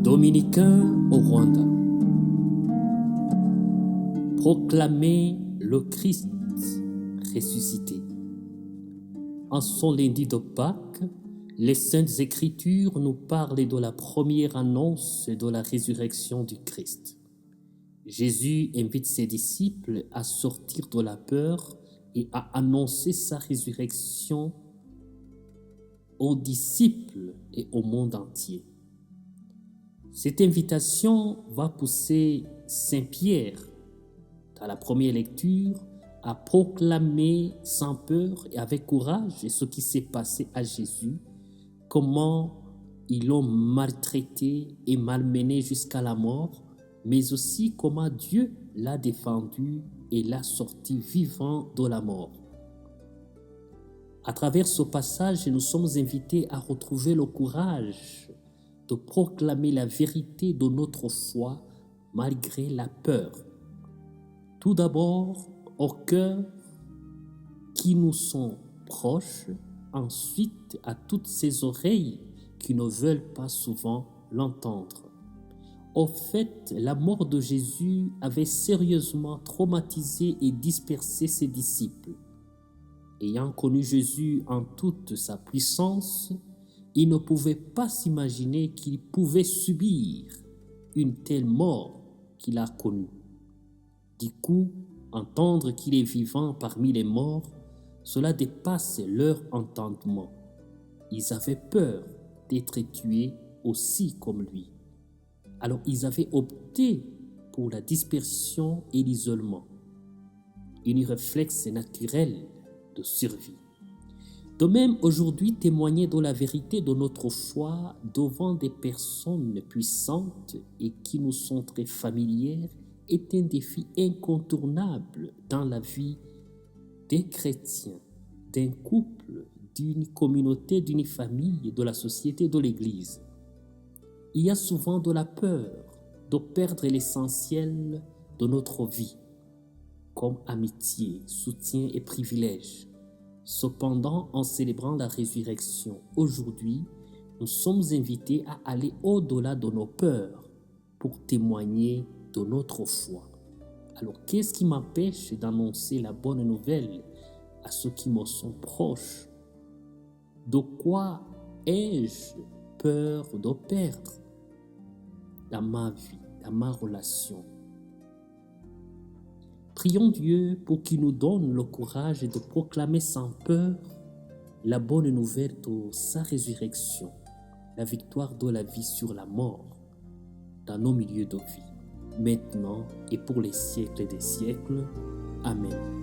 Dominicains au Rwanda. Proclamer le Christ ressuscité. En son lundi de Pâques, les Saintes Écritures nous parlent de la première annonce de la résurrection du Christ. Jésus invite ses disciples à sortir de la peur et à annoncer sa résurrection aux disciples et au monde entier. Cette invitation va pousser Saint Pierre, dans la première lecture, à proclamer sans peur et avec courage ce qui s'est passé à Jésus, comment ils l'ont maltraité et malmené jusqu'à la mort, mais aussi comment Dieu l'a défendu et l'a sorti vivant de la mort. À travers ce passage, nous sommes invités à retrouver le courage de proclamer la vérité de notre foi malgré la peur. Tout d'abord, au cœur qui nous sont proches, ensuite à toutes ces oreilles qui ne veulent pas souvent l'entendre. Au fait, la mort de Jésus avait sérieusement traumatisé et dispersé ses disciples. Ayant connu Jésus en toute sa puissance, ils ne pouvaient pas s'imaginer qu'il pouvait subir une telle mort qu'il a connue. Du coup, entendre qu'il est vivant parmi les morts, cela dépasse leur entendement. Ils avaient peur d'être tués aussi comme lui. Alors ils avaient opté pour la dispersion et l'isolement, un réflexe naturel de survie. De même, aujourd'hui, témoigner de la vérité de notre foi devant des personnes puissantes et qui nous sont très familières est un défi incontournable dans la vie d'un chrétien, d'un couple, d'une communauté, d'une famille, de la société, de l'Église. Il y a souvent de la peur de perdre l'essentiel de notre vie, comme amitié, soutien et privilèges. Cependant, en célébrant la résurrection aujourd'hui, nous sommes invités à aller au-delà de nos peurs pour témoigner de notre foi. Alors, qu'est-ce qui m'empêche d'annoncer la bonne nouvelle à ceux qui me sont proches? De quoi ai-je peur de perdre dans ma vie, dans ma relation? Prions Dieu pour qu'il nous donne le courage de proclamer sans peur la bonne nouvelle de sa résurrection, la victoire de la vie sur la mort dans nos milieux de vie, maintenant et pour les siècles des siècles. Amen.